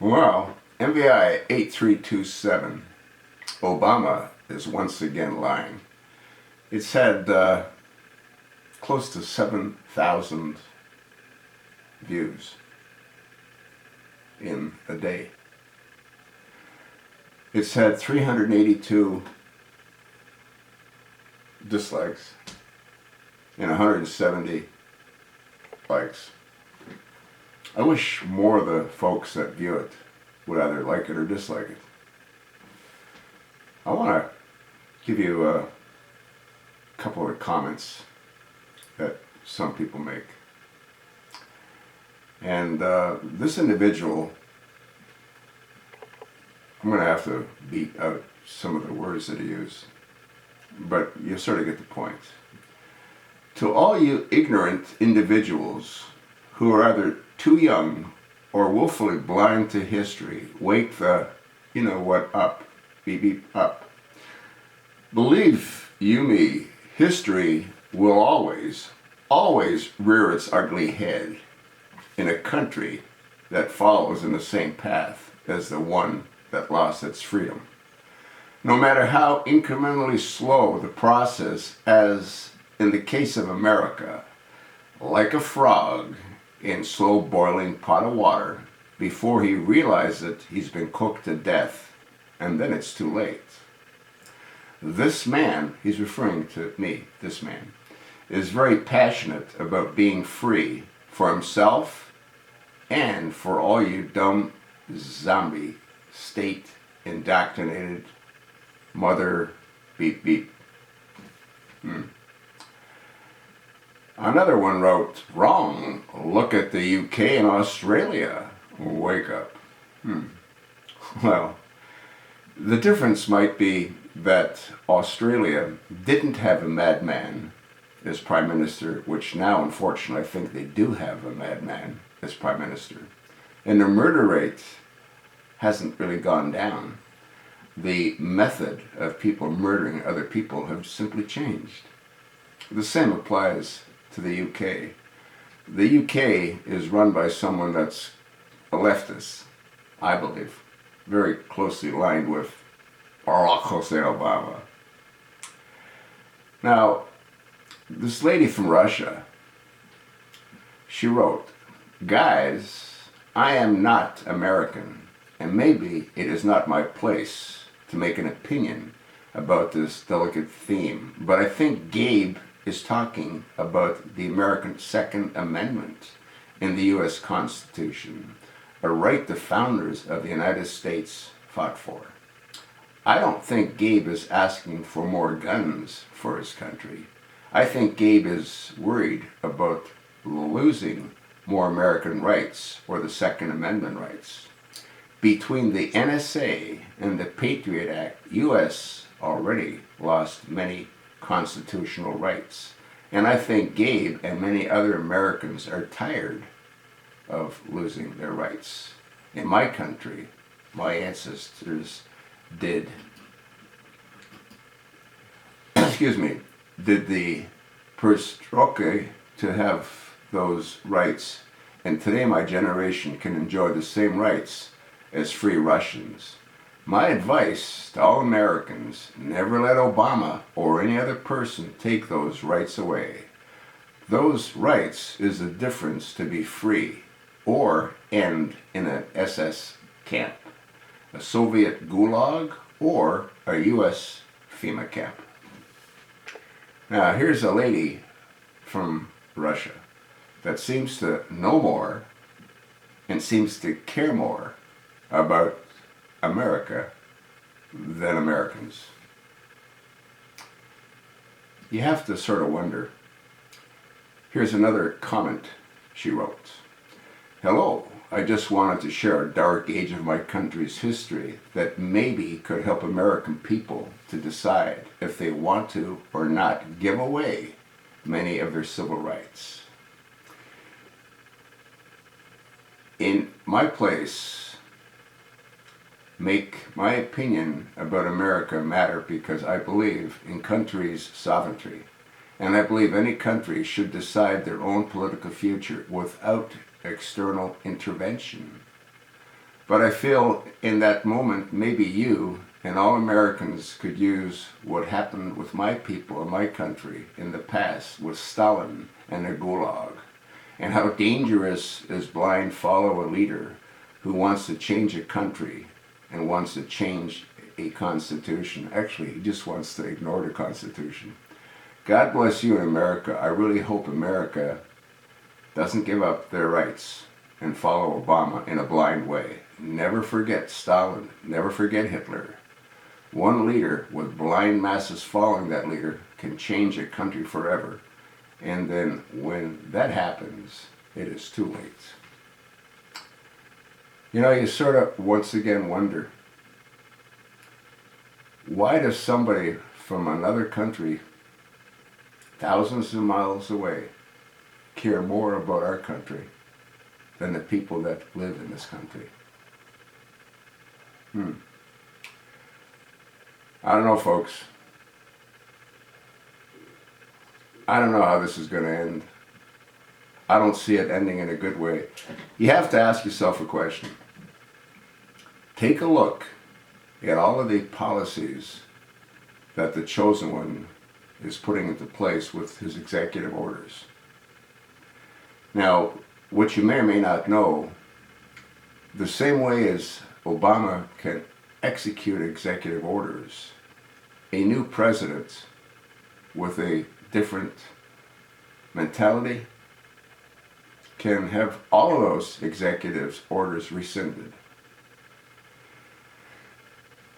Well, MVI 8327, Obama is once again lying. It's had close to 7,000 views in a day. It's had 382 dislikes and 170 likes. I wish more of the folks that view it would either like it or dislike it. I want to give you a couple of comments that some people make. And this individual, I'm going to have to beat out some of the words that he used, but you sort of get the point. To all you ignorant individuals who are either too young or willfully blind to history, wake the, you know what, up, beep beep up. Believe you me, history will always rear its ugly head in a country that follows in the same path as the one that lost its freedom. No matter how incrementally slow the process, as in the case of America, like a frog in slow boiling pot of water, before he realizes it, he's been cooked to death, and then it's too late. This man, he's referring to me, this man, is very passionate about being free for himself and for all you dumb zombie state indoctrinated mother beep beep. Another one wrote, wrong, look at the UK and Australia, wake up. Well, the difference might be that Australia didn't have a madman as Prime Minister, which now unfortunately I think they do have a madman as Prime Minister. And the murder rate hasn't really gone down. The method of people murdering other people have simply changed. The same applies to the UK. The UK is run by someone that's a leftist, I believe, very closely aligned with Barack Hussein Obama. Now, this lady from Russia, she wrote, guys, I am not American, and maybe it is not my place to make an opinion about this delicate theme, but I think Gabe is talking about the American Second Amendment in the U.S. Constitution, a right the founders of the United States fought for. I don't think Gabe is asking for more guns for his country. I think Gabe is worried about losing more American rights, or the Second Amendment rights. Between the NSA and the Patriot Act, U.S. already lost many constitutional rights. And I think Gabe and many other Americans are tired of losing their rights. In my country, my ancestors did the perestroika to have those rights, and today my generation can enjoy the same rights as free Russians. My advice to all Americans, never let Obama or any other person take those rights away. Those rights is the difference to be free or end in an SS camp, a Soviet gulag, or a US FEMA camp. Now here's a lady from Russia that seems to know more and seems to care more about America than Americans. You have to sort of wonder. Here's another comment she wrote. Hello, I just wanted to share a dark age of my country's history that maybe could help American people to decide if they want to or not give away many of their civil rights. In my place, make my opinion about America matter because I believe in countries' sovereignty. And I believe any country should decide their own political future without external intervention. But I feel in that moment, maybe you and all Americans could use what happened with my people in my country in the past with Stalin and the Gulag, and how dangerous is blind follow a leader who wants to change a country and wants to change a constitution. Actually, he just wants to ignore the Constitution. God bless you in America. I really hope America doesn't give up their rights and follow Obama in a blind way. Never forget Stalin. Never forget Hitler. One leader with blind masses following that leader can change a country forever. And then when that happens, it is too late. You know, you sort of once again wonder, why does somebody from another country, thousands of miles away, care more about our country than the people that live in this country? I don't know, folks. I don't know how this is going to end. I don't see it ending in a good way. You have to ask yourself a question. Take a look at all of the policies that the chosen one is putting into place with his executive orders. Now, what you may or may not know, the same way as Obama can execute executive orders, a new president with a different mentality can have all of those executive orders rescinded.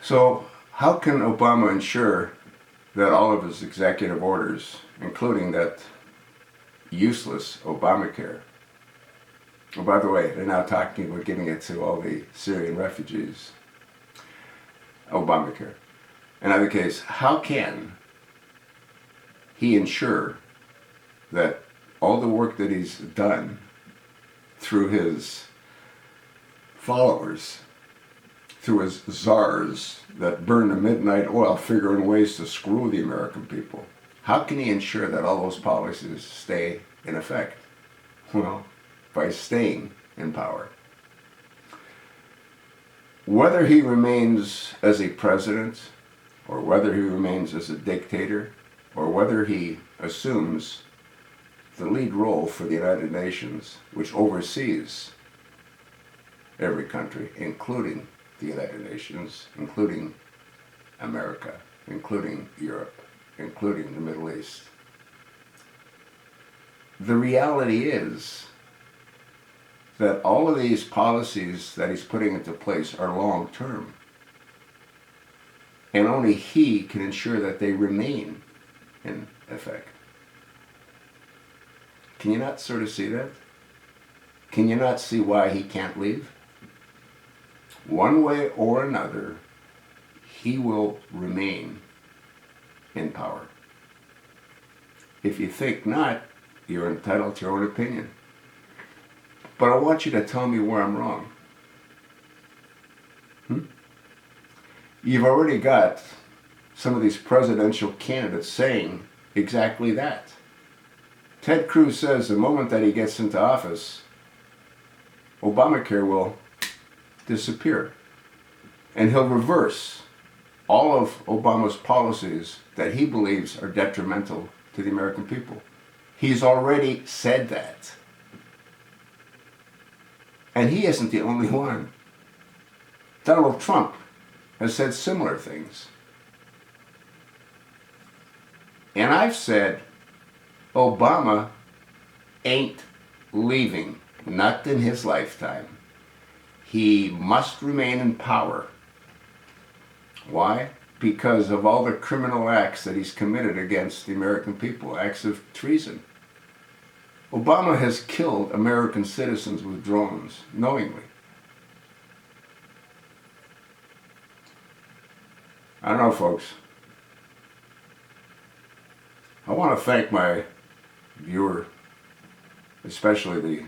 So how can Obama ensure that all of his executive orders, including that useless Obamacare, oh, by the way, they're now talking about giving it to all the Syrian refugees, Obamacare. In either case, how can he ensure that all the work that he's done through his followers, through his czars that burn the midnight oil figuring ways to screw the American people, how can he ensure that all those policies stay in effect? Well, by staying in power. Whether he remains as a president, or whether he remains as a dictator, or whether he assumes the lead role for the United Nations, which oversees every country, including the United Nations, including America, including Europe, including the Middle East. The reality is that all of these policies that he's putting into place are long-term. And only he can ensure that they remain in effect. Can you not sort of see that? Can you not see why he can't leave? One way or another, he will remain in power. If you think not, you're entitled to your own opinion. But I want you to tell me where I'm wrong. You've already got some of these presidential candidates saying exactly that. Ted Cruz says the moment that he gets into office, Obamacare will disappear. And he'll reverse all of Obama's policies that he believes are detrimental to the American people. He's already said that. And he isn't the only one. Donald Trump has said similar things. And I've said, Obama ain't leaving, not in his lifetime. He must remain in power. Why? Because of all the criminal acts that he's committed against the American people, acts of treason. Obama has killed American citizens with drones, knowingly. I don't know, folks. I want to thank my viewer, especially the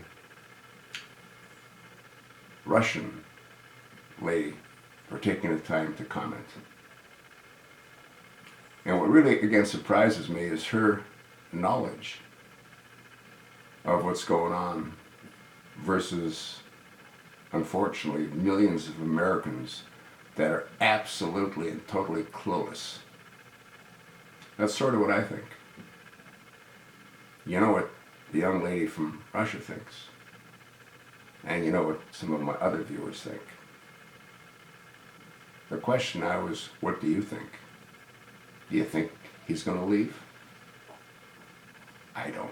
Russian lady, for taking the time to comment. And what really, again, surprises me is her knowledge of what's going on versus unfortunately, millions of Americans that are absolutely and totally clueless. That's sort of what I think. You know what the young lady from Russia thinks. And you know what some of my other viewers think. The question now is, what do you think? Do you think he's going to leave? I don't.